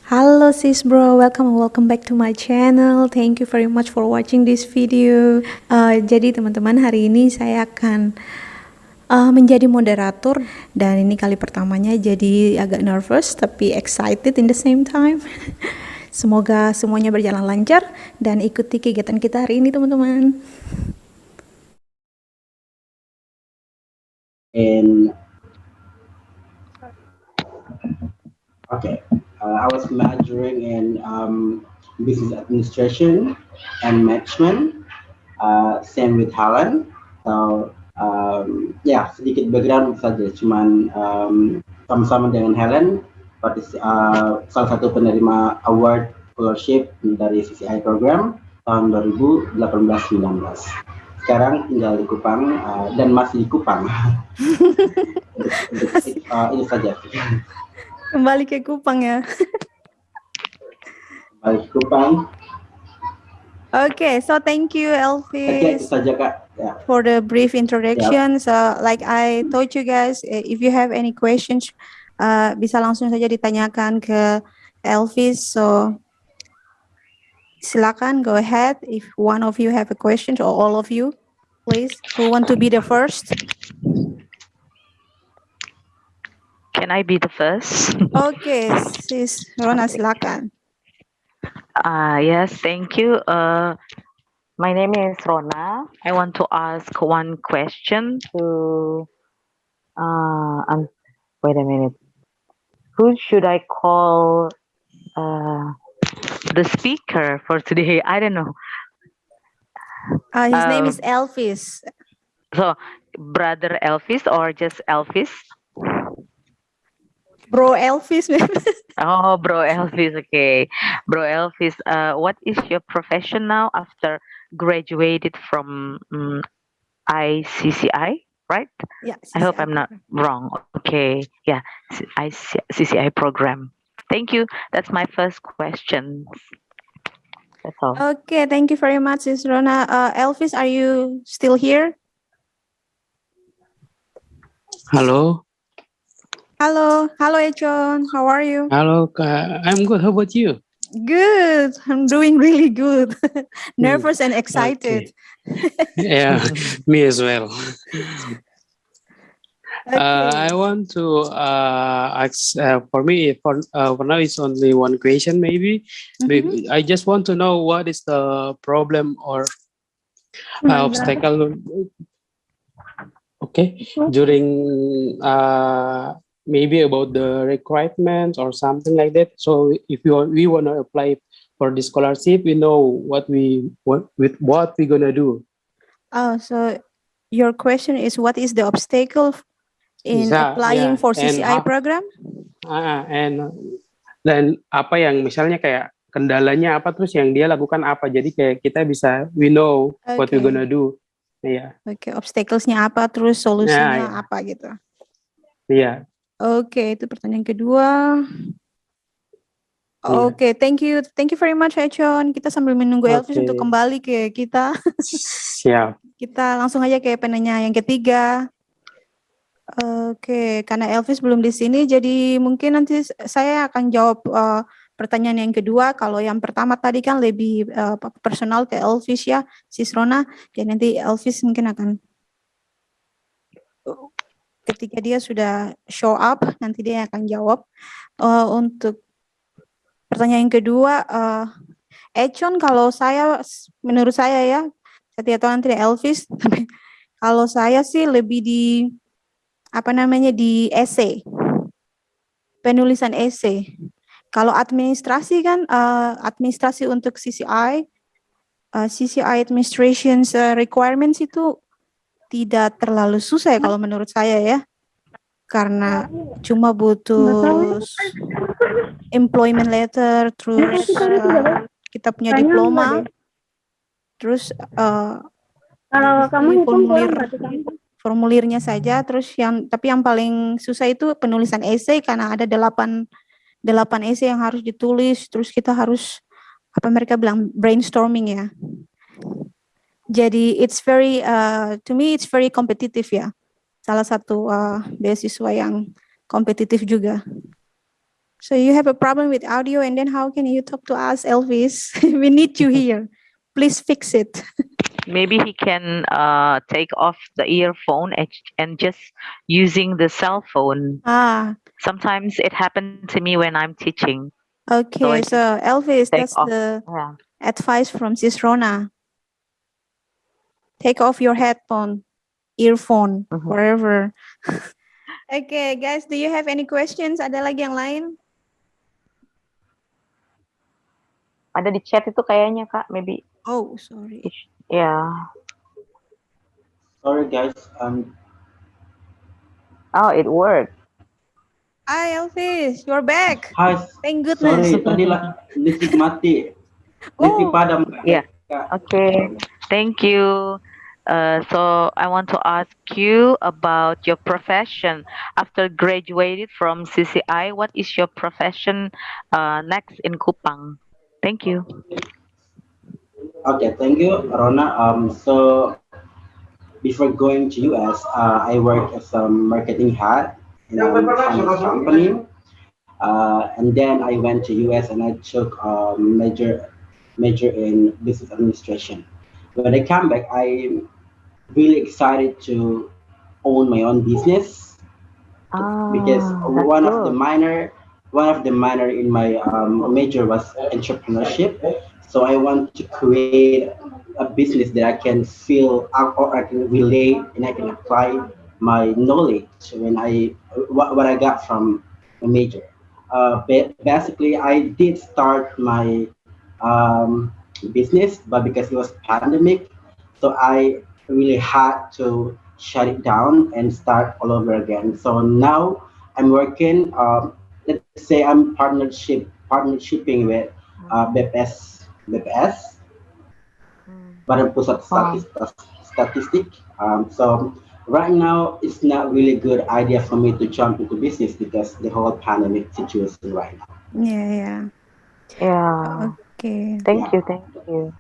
Halo sis bro, welcome back to my channel. Thank you very much for watching this video. Jadi teman-teman, hari ini saya akan menjadi moderator dan ini kali pertamanya, jadi agak nervous tapi excited in the same time. Semoga semuanya berjalan lancar dan ikuti kegiatan kita hari ini teman-teman. I was majoring in business administration and management. Same with Helen. So sedikit background saja. Cuman sama-sama dengan Helen, salah satu penerima award scholarship dari CCI program tahun 2018-19. Sekarang tinggal di Kupang dan masih di Kupang. Ini saja. Kembali ke Kupang ya. Kembali ke Kupang. Okay, so thank you Elvis Yeah. for the brief introduction. So like I told you guys, if you have any questions, bisa langsung saja ditanyakan ke Elvis. So silakan, go ahead. If one of you have a question, or all of you, please. Who want to be the first? Can I be the first? Okay, sis Rona, silakan. Yes, thank you. My name is Rona. I want to ask one question to. Wait a minute. Who should I call the speaker for today? I don't know. His name is Elvis. So, Brother Elvis or just Elvis? Bro Elvis. Oh, Bro Elvis. Okay, Bro Elvis. What is your profession now after graduated from ICCI? Right? Yeah. I hope I'm not wrong. Okay. Yeah. CCI program. Thank you. That's my first question. That's all. Okay. Thank you very much, sis Rona. Elvis, are you still here? Hello. Hello, Echon. How are you? Hello, I'm good. How about you? Good. I'm doing really good. Nervous and excited. Okay. Yeah, me as well. Okay. I want to ask. For me, for now, it's only one question. Maybe I just want to know what is the problem or obstacle. Okay, during maybe about the requirements or something like that. So if we want to apply for the scholarship, we know what we're gonna do. Oh, so your question is what is the obstacle in applying for CCI program? Dan apa yang misalnya kayak kendalanya apa, terus yang dia lakukan apa, jadi kayak kita bisa we know what we're gonna do. Iya. Oke, obstacles-nya apa, terus solusinya apa gitu. Iya. Oke, itu pertanyaan kedua. Oke, thank you very much Echon. Kita sambil menunggu Elvis untuk kembali ke kita. Siap. Kita langsung aja ke penanya yang ketiga. Oke, karena Elvis belum di sini, jadi mungkin nanti saya akan jawab pertanyaan yang kedua. Kalau yang pertama tadi kan lebih personal ke Elvis ya, sis Rona. Dan nanti Elvis mungkin akan ketika dia sudah show up, nanti dia akan jawab. Untuk pertanyaan yang kedua, Echon, kalau saya, menurut saya ya, saya tidak tahu nanti Elvis, tapi kalau saya sih lebih di di essay, penulisan essay. Kalau administrasi kan, administrasi untuk CCI administration's requirements itu tidak terlalu susah ya kalau menurut saya ya, karena cuma butuh employment letter, terus kita punya diploma, terus formulirnya saja, terus tapi yang paling susah itu penulisan essay karena ada 8 essay yang harus ditulis, terus kita harus mereka bilang brainstorming ya. Jadi it's very to me it's very competitive ya. Salah satu beasiswa yang kompetitif juga. So you have a problem with audio, and then how can you talk to us, Elvis? We need you here. Please fix it. Maybe he can take off the earphone and just using the cell phone. Ah, Sometimes it happened to me when I'm teaching. okay. I So Elvis, take that's off. the Yeah. advice from Sis Rona. Take off your headphone, earphone, Mhm. wherever. Okay, guys, do you have any questions? Ada lagi yang lain? Ada di chat itu kayaknya Kak, maybe. Oh, sorry. Yeah. Sorry guys, Oh, it worked. Hi, Elvis, you're back. hi, Thank goodness. sorry, tadi listrik mati. Listrik Oh, padam. Yeah. Kak. Okay. Thank you. So I want to ask you about your profession. After graduated from CCI, what is your profession next in Kupang? Thank you. Okay, thank you, Rona. So before going to US, I worked as a marketing head in a finance company, and then I went to US and I took a major in business administration. When I come back, I'm really excited to own my own business because That's good. one of the minor in my major was entrepreneurship. So I want to create a business that I can feel or I can relate and I can apply my knowledge when what I got from a major. Basically, I did start my business, but because it was pandemic, so I really had to shut it down and start all over again. So now I'm working. Let's say I'm partnershiping with BPS, Badan Pusat Wow. Statistik. So right now it's not really good idea for me to jump into business because the whole pandemic situation right now. yeah. Yeah. Okay. Thank Yeah. you. Thank you.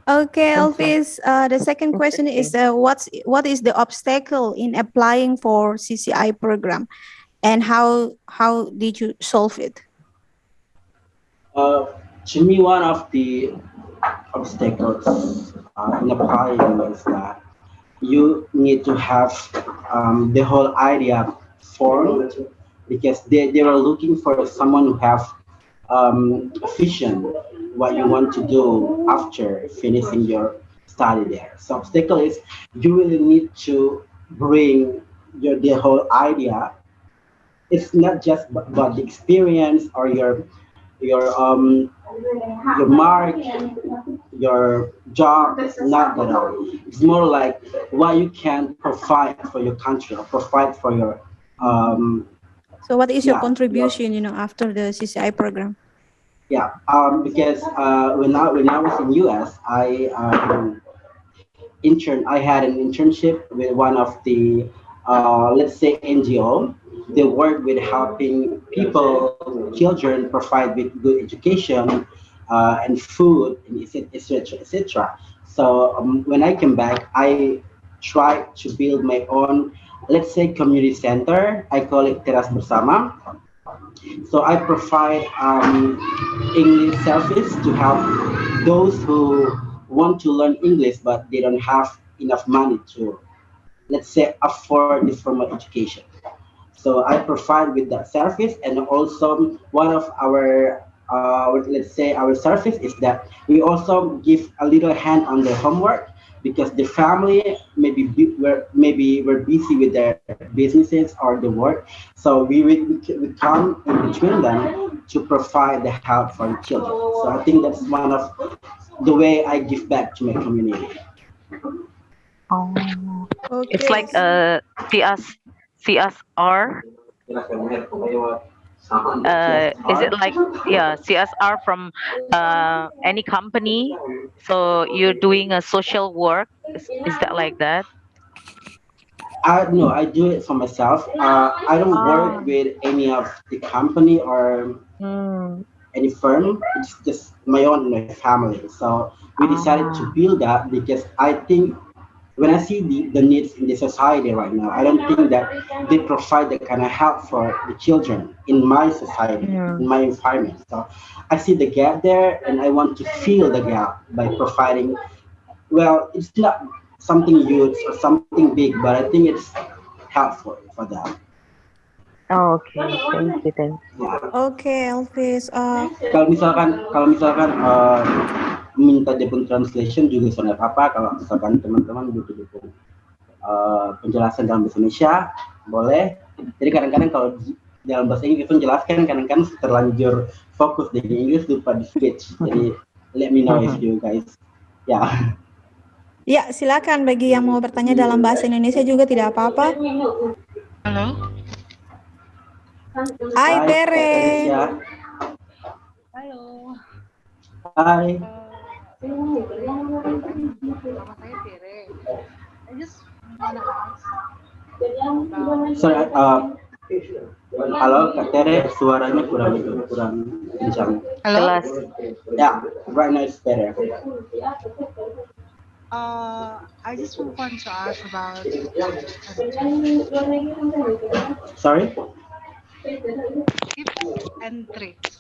Okay, Thank you. Elvis. The second question is Interesting. what is the obstacle in applying for CCI program, and how did you solve it? Uh, to me, one of the obstacles in applying is that you need to have the whole idea formed because they were looking for someone who have vision what you want to do after finishing your study there. So obstacle is you really need to bring the whole idea. It's not just about the experience or your your mark, your job, not at all. It's more like what you can provide for your country or provide for your um So what is your yeah contribution, after the CCI program? yeah because when I was in US I had an internship with one of the let's say NGO. They work with helping people, children, provide with good education and food, and etc. etc. So when I came back, I tried to build my own, let's say, community center. I call it Teras Bersama. So I provide English service to help those who want to learn English but they don't have enough money to, let's say, afford this formal education. So I provide with that service, and also one of our let's say our service is that we also give a little hand on their homework because the family maybe we're busy with their businesses or the work, so we come in between them to provide the help for the children. So I think that's one of the way I give back to my community. Oh, it's Okay. like CSR. Is it like CSR from any company? So you're doing a social work. Is that like that? No, I do it for myself. I don't work Ah. with any of the company or Hmm. any firm. It's just my own and my family. So we decided to Ah. build that because I think when I see the needs in the society right now, I don't think that they provide the kind of help for the children in my society, in my environment. So I see the gap there, and I want to fill the gap by providing. Well, it's not something huge or something big, but I think it's helpful for them. Oh, okay. Thank you. Thank you. Ya. Oke, Elvis. Kalau misalkan minta Jepun translation juga nggak apa-apa. Kalau misalkan teman-teman butuh Jepun penjelasan dalam bahasa Indonesia, boleh. Jadi kadang-kadang kalau dalam bahasa Inggris pun jelaskan, kadang-kadang terlanjur fokus di Inggris lupa di switch. Jadi let me know if you guys. Ya. Ya, silakan bagi yang mau bertanya dalam bahasa Indonesia juga tidak apa-apa. Halo. Hai, Tere. Ya. Halo. Hai. Nama saya Tere. I just wanna ask Sorry, halo Kak Tere, suaranya kurang kencang. Halo. Jelas. Ya, right now it's better. I just want to ask about Sorry? tips and tricks.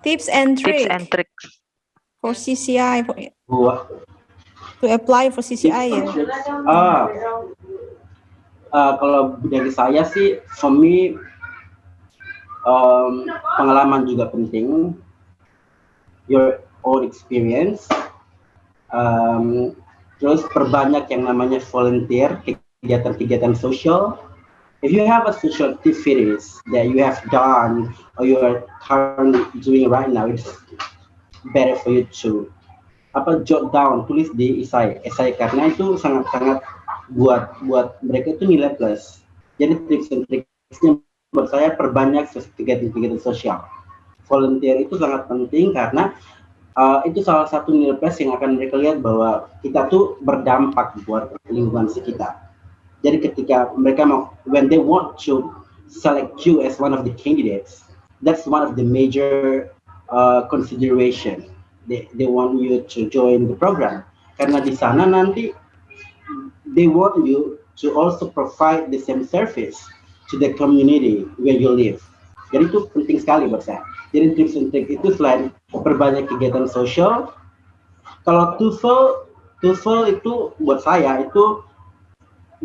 Tips and Tips trick and tricks. for CCI, Gua. to apply for CCI ya. Kalau dari saya sih, for me, pengalaman juga penting. Your own experience. Terus perbanyak yang namanya volunteer, kegiatan-kegiatan sosial. If you have a social activities that you have done or you are currently doing right now, it's better for you to jot down, tulis di esai karena itu sangat-sangat buat mereka itu nilai plus. Jadi tips and tricksnya buat saya perbanyak kegiatan-kegiatan sosial. Volunteer itu sangat penting karena itu salah satu nilai plus yang akan mereka lihat bahwa kita tuh berdampak buat lingkungan sekitar. Jadi ketika mereka when they want to select you as one of the candidates, that's one of the major consideration. They want you to join the program karena di sana nanti they want you to also provide the same service to the community where you live. Jadi itu penting sekali buat saya. Jadi tips and trick itu selain perbanyak kegiatan sosial, kalau TOEFL itu buat saya itu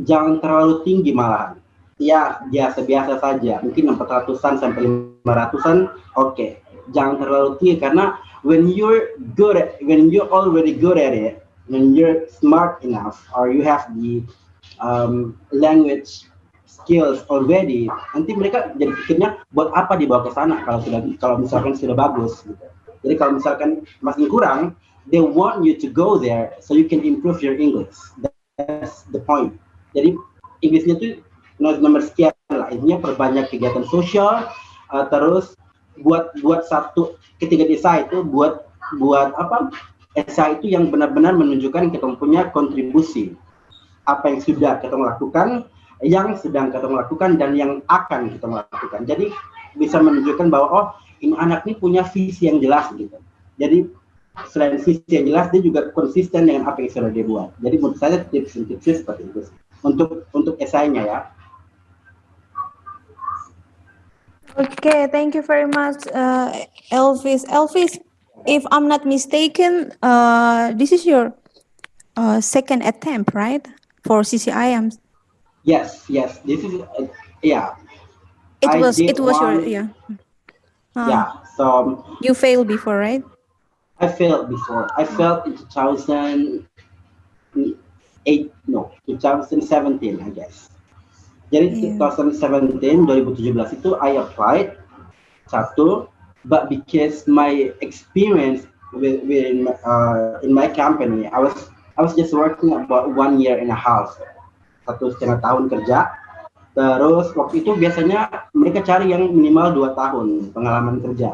jangan terlalu tinggi malahan. Ya biasa-biasa saja, mungkin 400-an sampai 500-an, oke. Jangan terlalu tinggi karena when you're already good at it, when you're smart enough or you have the language skills already, nanti mereka jadi pikirnya buat apa dibawa ke sana kalau misalkan sudah bagus gitu. Jadi kalau misalkan masih kurang, they want you to go there so you can improve your English. That's the point. Jadi Inggrisnya tuh nomor sekian lah, intinya perbanyak kegiatan sosial, terus buat satu ketiga esai itu buat esai itu yang benar-benar menunjukkan kita punya kontribusi apa yang sudah kita lakukan, yang sedang kita lakukan, dan yang akan kita lakukan. Jadi bisa menunjukkan bahwa ini anak ini punya visi yang jelas gitu. Jadi selain visi yang jelas, dia juga konsisten dengan apa yang sudah dia buat. Jadi menurut saya tips-tipsnya seperti itu untuk esainya ya. Okay, thank you very much, Elvis. Elvis, if I'm not mistaken, this is your second attempt, right, for CCI? Yes. This is yeah. It was your Yeah. So you failed before, right? I failed before. I failed in 2017, I guess. Jadi 2017 itu I applied but because my experience in my company, I was just working about 1.5 years, 1,5 tahun kerja. Terus waktu itu biasanya mereka cari yang minimal 2 tahun pengalaman kerja.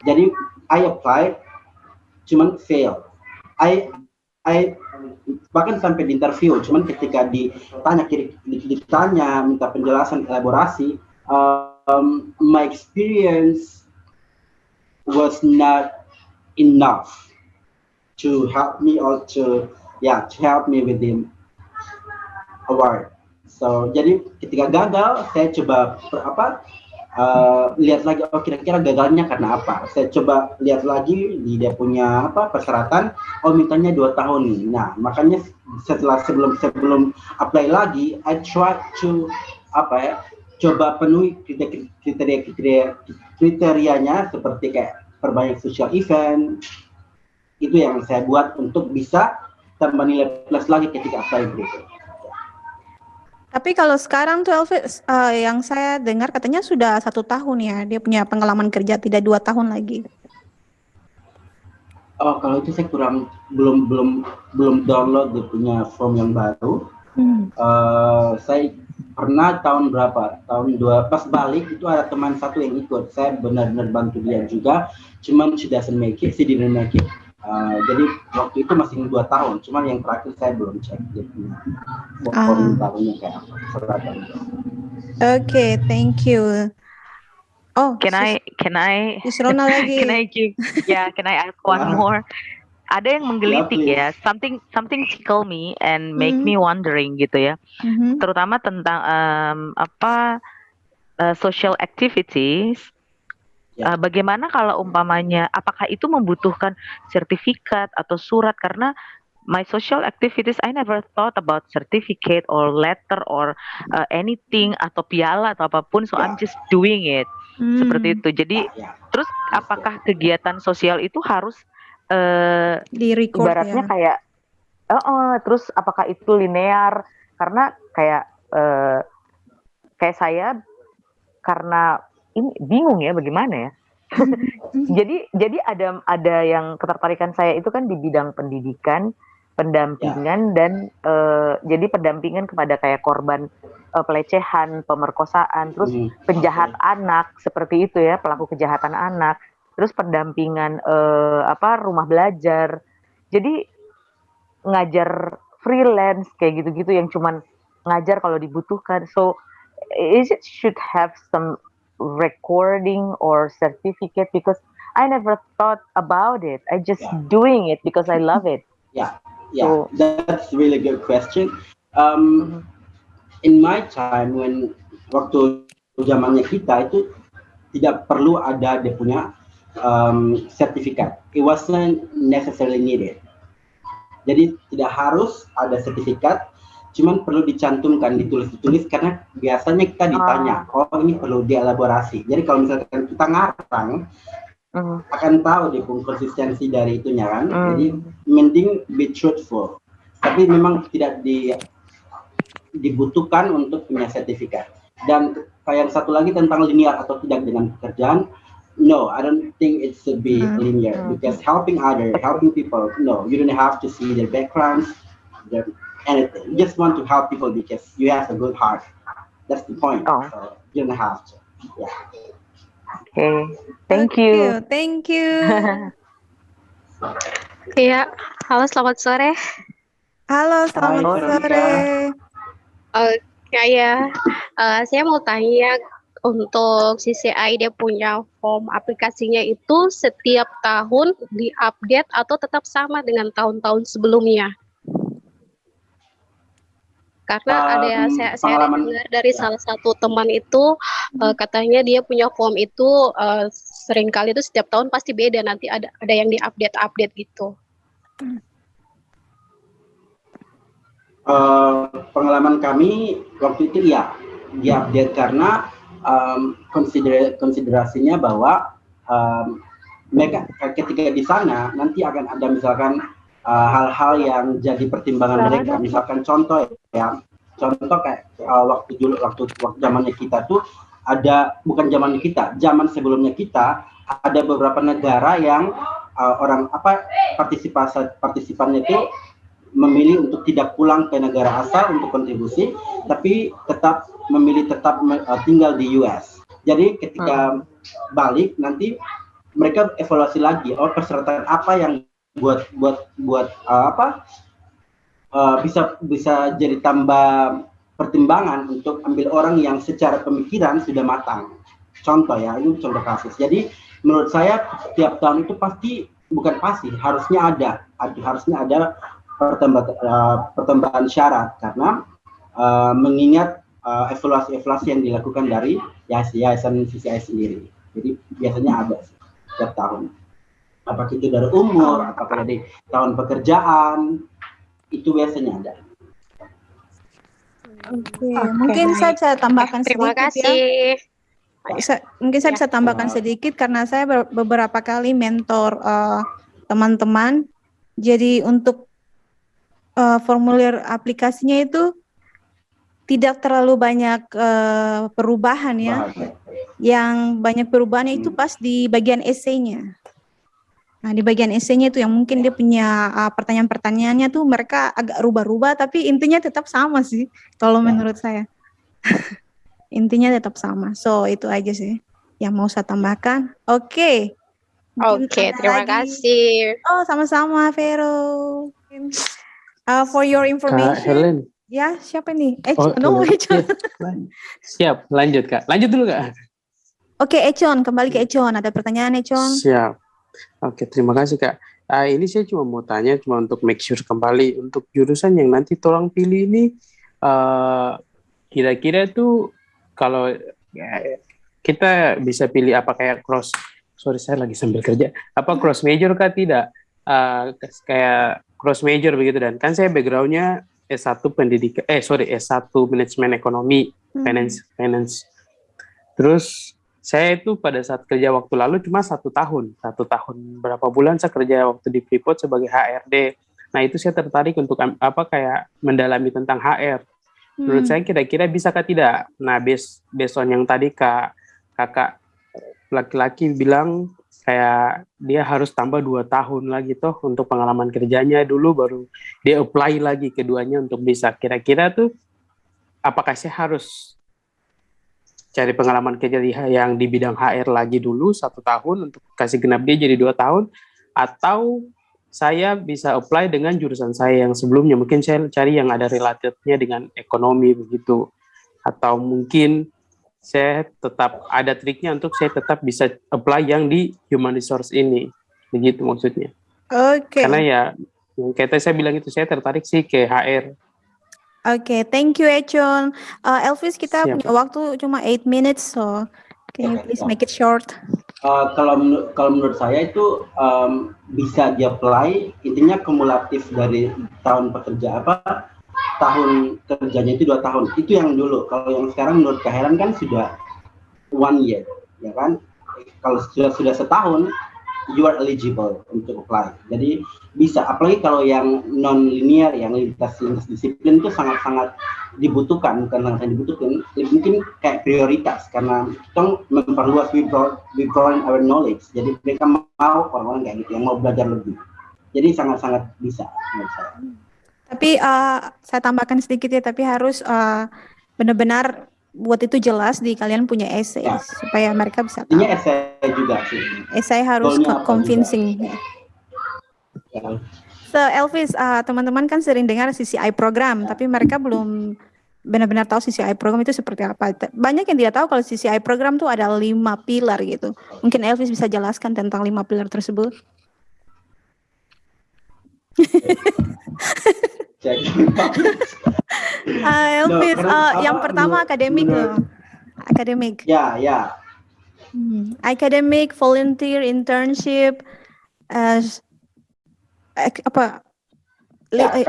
Jadi I applied, cuman fail. I bahkan sampai di interview, cuman ketika ditanya minta penjelasan elaborasi, my experience was not enough to help me or to yeah, to help me with the award. So jadi ketika gagal, saya coba lihat lagi, oh kira-kira gagalnya karena apa. Saya coba lihat lagi di dia punya persyaratan, oh mintanya 2 tahun nih. Nah makanya sebelum apply lagi, I try to coba penuhi kriterianya seperti kayak perbanyak social event. Itu yang saya buat untuk bisa tambah nilai plus lagi ketika apply berikutnya. Tapi kalau sekarang tuh Elvis, yang saya dengar katanya sudah 1 tahun ya, dia punya pengalaman kerja, tidak 2 tahun lagi. Oh, kalau itu saya belum download dia punya form yang baru. Saya pernah tahun pas balik itu ada teman satu yang ikut, saya benar-benar bantu dia juga, cuman she didn't make it. Jadi waktu itu masih 2 tahun, cuman yang terakhir saya belum cek dia punya form barunya kayak apa. Okay, thank you. Oh, Can I Rona lagi. Can I ask one more? Ada yang menggelitik ya, something tickle me and make me wondering gitu ya. Terutama tentang social activities. Bagaimana kalau umpamanya, apakah itu membutuhkan sertifikat atau surat? Karena my social activities, I never thought about certificate or letter or anything atau piala atau apapun, so I'm just doing it. Seperti itu. Jadi terus apakah kegiatan sosial itu harus di-record ibaratnya ya? Kayak terus apakah itu linear? Karena kayak saya karena ini bingung ya bagaimana ya. jadi ada yang ketertarikan saya itu kan di bidang pendidikan, pendampingan dan jadi pendampingan kepada kayak korban pelecehan, pemerkosaan, terus penjahat anak seperti itu ya, pelaku kejahatan anak, terus pendampingan rumah belajar. Jadi ngajar freelance kayak gitu-gitu yang cuman ngajar kalau dibutuhkan. So it should have some recording or certificate, because I never thought about it. I just doing it because I love it. So, that's a really good question. In my time, waktu zamannya kita itu tidak perlu ada dia punya sertifikat. It wasn't necessarily needed. Jadi tidak harus ada sertifikat, cuman perlu dicantumkan, ditulis karena biasanya kita ditanya, oh ini perlu dielaborasi. Jadi kalau misalkan kita ngarang, akan tahu deh konsistensi dari itunya kan. Jadi mending be truthful. Tapi memang tidak dibutuhkan untuk punya sertifikat. Dan yang satu lagi tentang linear atau tidak dengan pekerjaan, no, I don't think it should be linear, because helping people, no, you don't have to see their backgrounds, anything. You just want to help people because you have a good heart. That's the point. So you don't have to. Okay. Thank you. Thank you. Iya, halo selamat sore. Halo, selamat sore. Saya mau tanya, untuk CCI dia punya form aplikasinya itu setiap tahun diupdate atau tetap sama dengan tahun-tahun sebelumnya? Karena ada saya dengar dari salah satu teman itu katanya dia punya form itu seringkali itu setiap tahun pasti beda, nanti ada yang diupdate gitu. Pengalaman kami waktu itu diupdate karena konsiderasinya bahwa mereka ketika di sana nanti akan ada misalkan hal-hal yang jadi pertimbangan mereka. Misalkan contoh kayak waktu zamannya kita tuh ada, bukan zamannya kita, zaman sebelumnya kita ada beberapa negara yang partisipannya itu memilih untuk tidak pulang ke negara asal untuk kontribusi, tapi tetap tinggal di US. Jadi ketika balik nanti mereka evaluasi lagi, persyaratan apa yang bisa jadi tambah pertimbangan untuk ambil orang yang secara pemikiran sudah matang. Contoh ya, ini contoh kasus. Jadi menurut saya tiap tahun itu harusnya ada pertambahan syarat karena mengingat evaluasi yang dilakukan dari yayasan CCI sendiri. Jadi biasanya ada setiap tahun. Apakah itu dari umur, apakah dari tahun pekerjaan, itu biasanya ada. Oke, mungkin saya tambahkan Terima sedikit kasih. mungkin saya bisa tambahkan sedikit karena saya beberapa kali mentor teman-teman. Jadi untuk formulir aplikasinya itu tidak terlalu banyak perubahan ya. Yang banyak perubahannya itu pas di bagian esainya. Nah, di bagian esainya itu yang mungkin dia punya pertanyaan-pertanyaannya tuh mereka agak rubah-rubah, tapi intinya tetap sama sih, kalau menurut saya. Intinya tetap sama. So, itu aja sih yang mau saya tambahkan. Oke. Terima kasih. Oh, sama-sama, Vero. For your Kak information. Helen. Ya, siapa nih? Oh, Echon. Siap, lanjut Kak. Lanjut dulu Kak. Oke, Echon, kembali ke Echon. Ada pertanyaan, Echon? Siap. Oke, terima kasih Kak. Ini saya cuma mau tanya, cuma untuk make sure kembali, untuk jurusan yang nanti tolong pilih ini, kira-kira tuh kalau kita bisa pilih apa kayak saya lagi sambil kerja, apa cross major kah tidak? Kayak cross major begitu, dan kan saya background-nya S1 S1 manajemen ekonomi, finance. Terus saya itu pada saat kerja waktu lalu cuma 1 tahun berapa bulan saya kerja waktu di Freeport sebagai HRD. Nah itu saya tertarik untuk kayak mendalami tentang HR. Menurut saya kira-kira bisa kah tidak? Nah based on yang tadi kakak laki-laki bilang kayak dia harus tambah 2 tahun lagi toh untuk pengalaman kerjanya dulu, baru dia apply lagi keduanya untuk bisa. Kira-kira tuh apakah saya harus cari pengalaman kerja yang di bidang HR lagi dulu 1 tahun untuk kasih genap dia jadi 2 tahun, atau saya bisa apply dengan jurusan saya yang sebelumnya, mungkin saya cari yang ada relatednya dengan ekonomi begitu, atau mungkin saya tetap ada triknya untuk saya tetap bisa apply yang di human resource ini, begitu maksudnya. Oke. Karena ya yang kayak saya bilang itu, saya tertarik sih ke HR. Oke, thank you Echon. Elvis, kita punya waktu cuma 8 minutes, so can you please make it short? Kalau menurut saya itu bisa di-apply, intinya kumulatif dari tahun tahun kerjanya itu 2 tahun. Itu yang dulu. Kalau yang sekarang menurut Kak Helen kan sudah 1 year, ya kan? Kalau sudah setahun, you are eligible untuk apply. Jadi bisa, apalagi kalau yang non-linear, yang lintas disiplin itu sangat-sangat dibutuhkan, bukan sangat dibutuhkan, mungkin kayak prioritas, karena kita memperluas withdrawing our knowledge. Jadi mereka mau orang-orang kayak gitu, yang mau belajar lebih. Jadi sangat-sangat bisa menurut saya. Tapi saya tambahkan sedikit ya, tapi harus benar-benar buat itu jelas di kalian punya essay supaya mereka bisa tahu. Ini essay juga sih. Essay harus convincing. Ya. So Elvis, teman-teman kan sering dengar CCI program, tapi mereka belum benar-benar tahu CCI program itu seperti apa. Banyak yang tidak tahu kalau CCI program itu ada 5 pilar gitu. Mungkin Elvis bisa jelaskan tentang 5 pilar tersebut. Elvis, yang pertama akademik loh. Akademik. Ya. Academic, volunteer, internship,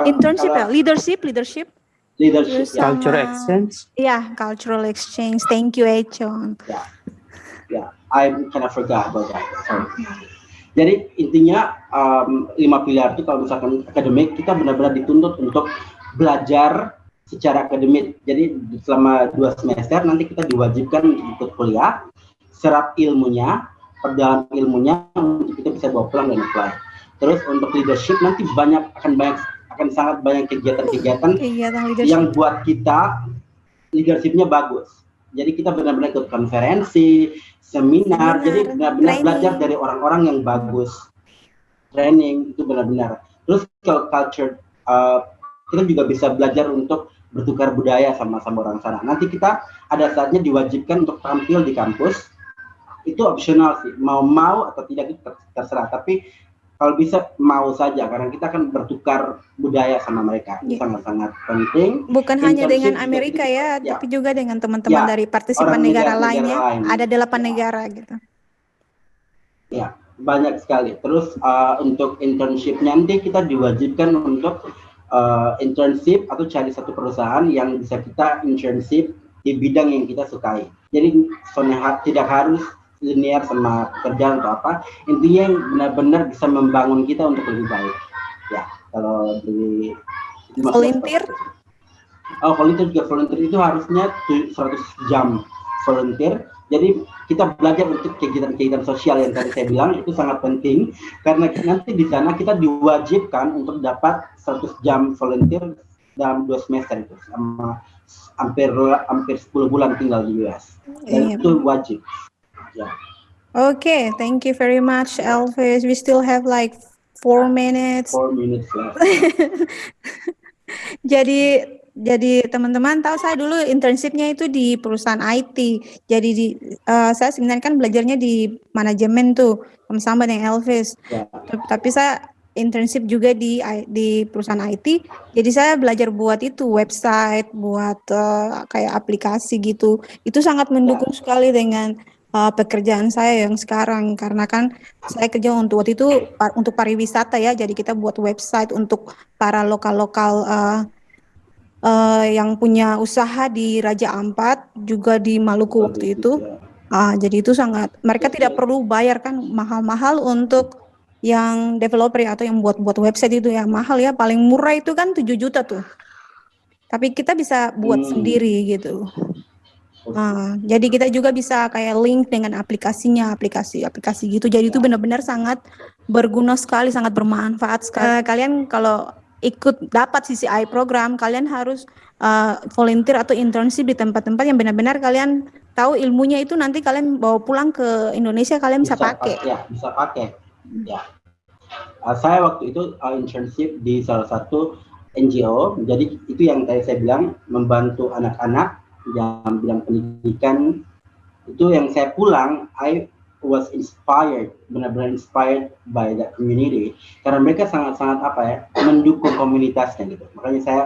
internship ya, leadership, cultural exchange. Ya, cultural exchange. Thank you, Echon. Ya, I kind of forgot about that. Sorry. Jadi intinya 5 pilar itu kalau misalkan akademik, kita benar-benar dituntut untuk belajar secara akademik. Jadi selama 2 semester nanti kita diwajibkan untuk kuliah, serap ilmunya, perdalam ilmunya untuk kita bisa bawa pulang dan apply. Terus untuk leadership nanti akan sangat banyak kegiatan-kegiatan yang buat kita leadershipnya bagus. Jadi kita benar-benar ikut konferensi, seminar, jadi benar-benar belajar dari orang-orang yang bagus. Training itu benar-benar. Terus kalau culture, kita juga bisa belajar untuk bertukar budaya sama orang sana. Nanti kita ada saatnya diwajibkan untuk tampil di kampus. Itu opsional sih, mau atau tidak itu terserah. Tapi kalau bisa mau saja karena kita kan bertukar budaya sama mereka. Itu sangat-sangat penting. Bukan hanya Internship dengan juga Amerika itu, ya, ya, tapi juga dengan teman-teman ya, dari partisipan orang negara negara-negara lain ya. lain. Ada 8 Ya. negara gitu. Ya, banyak sekali. Terus untuk internship nanti kita diwajibkan untuk internship atau cari satu perusahaan yang bisa kita internship di bidang yang kita sukai. Jadi tidak harus linear sama pekerjaan atau apa. Intinya yang benar-benar bisa membangun kita untuk lebih baik. Ya, kalau di Volunteer? Oh, volunteer itu harusnya 100 jam volunteer. Jadi kita belajar untuk kegiatan-kegiatan sosial yang tadi saya bilang itu sangat penting karena nanti di sana kita diwajibkan untuk dapat 100 jam volunteer dalam 2 semester itu sama hampir 10 bulan tinggal di US. Dan itu wajib. Yeah. Okay, thank you very much, Elvis. We still have like 4 minutes. 4 minutes left. Jadi teman-teman tahu saya dulu internshipnya itu di perusahaan IT. Jadi saya sebenarnya kan belajarnya di manajemen tuh sama-sama dengan Elvis. Yeah. Tapi saya internship juga di perusahaan IT. Jadi saya belajar buat itu website, buat kayak aplikasi gitu. Itu sangat mendukung sekali dengan pekerjaan saya yang sekarang karena kan saya kerja untuk waktu itu untuk pariwisata ya. Jadi kita buat website untuk para lokal-lokal yang punya usaha di Raja Ampat juga di Maluku waktu itu. Jadi itu sangat mereka tidak perlu bayar kan mahal-mahal untuk yang developer atau yang buat website itu ya mahal ya, paling murah itu kan 7 juta tuh. Tapi kita bisa buat sendiri gitu. Jadi kita juga bisa kayak link dengan aplikasinya, aplikasi gitu. Jadi itu benar-benar sangat berguna sekali, sangat bermanfaat sekali. Kalian kalau ikut dapat CCI program, kalian harus volunteer atau internship di tempat-tempat yang benar-benar kalian tahu ilmunya itu nanti kalian bawa pulang ke Indonesia kalian bisa pakai. Ya, bisa pakai. Ya. Saya waktu itu internship di salah satu NGO. Jadi itu yang tadi saya bilang membantu anak-anak yang bidang pendidikan. Itu yang saya pulang, I was inspired, benar-benar inspired by the community karena mereka sangat-sangat mendukung komunitasnya gitu. Makanya saya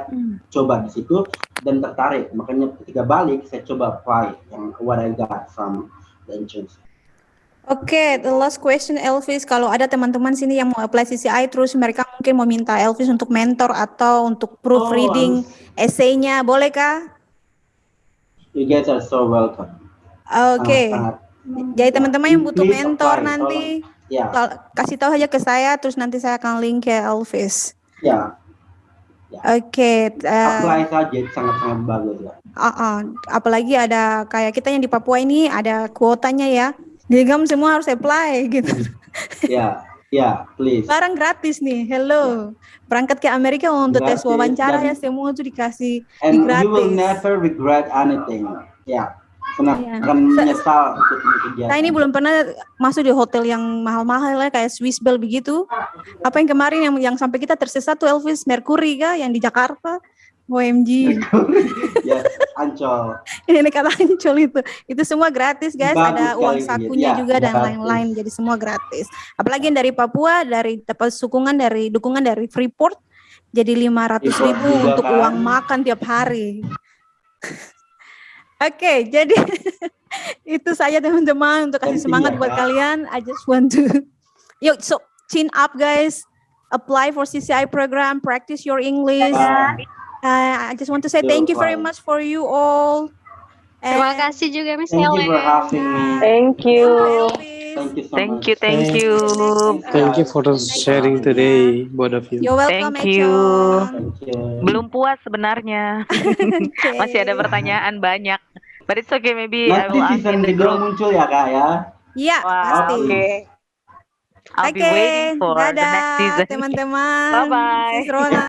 coba di situ dan tertarik. Makanya ketika balik saya coba apply yang what I got from the internship. Oke, the last question Elvis, kalau ada teman-teman sini yang mau apply CCI terus mereka mungkin mau minta Elvis untuk mentor atau untuk proofreading essay-nya, bolehkah? You guys are so welcome. Oke. Jadi teman-teman yang butuh mentor apply, nanti kasih tahu aja ke saya terus nanti saya akan link ke Elvis. Ya. Oke. Apply saja sangat-sangat bagus ya. Apalagi ada kayak kita yang di Papua ini ada kuotanya ya. Jadi kamu semua harus apply gitu. Ya, please. Barang gratis nih, hello. Berangkat ke Amerika untuk tes wawancara ya semua tuh dikasih gratis. You will never regret anything. Ya, akan menyesal untuk kegiatan. Saya ini belum pernah masuk di hotel yang mahal-mahal ya kayak Swiss Bell begitu. Apa yang kemarin yang sampai kita tersesat tuh Elvis Mercury kah yang di Jakarta? OMG. Ya, Ancol. Ini kata Ancol itu semua gratis guys. Bagus ada uang sakunya juga dan gratis. lain-lain. Jadi semua gratis. Apalagi yang dari Papua, dari dapat dukungan dari Freeport, jadi 500.000 untuk uang makan tiap hari. Oke, jadi itu saja teman-teman untuk kasih semangat buat kalian. I just want to, so chin up guys. Apply for CCI program. Practice your English. I just want to say thank you very much for you all. Terima kasih juga Miss Thank you for having me. Thank you. Thank you so Thank much. you, thank you. Thank you for sharing today, both of you. You're welcome, Thank you. Echon. Thank you. Belum puas sebenarnya. Masih ada pertanyaan banyak. But it's okay, maybe I will Nanti ask in season the kedua group. muncul ya Kak ya. Iya, pasti. Oke. I'll be waiting for the next dadah season. teman-teman. Bye-bye. Sis Rona.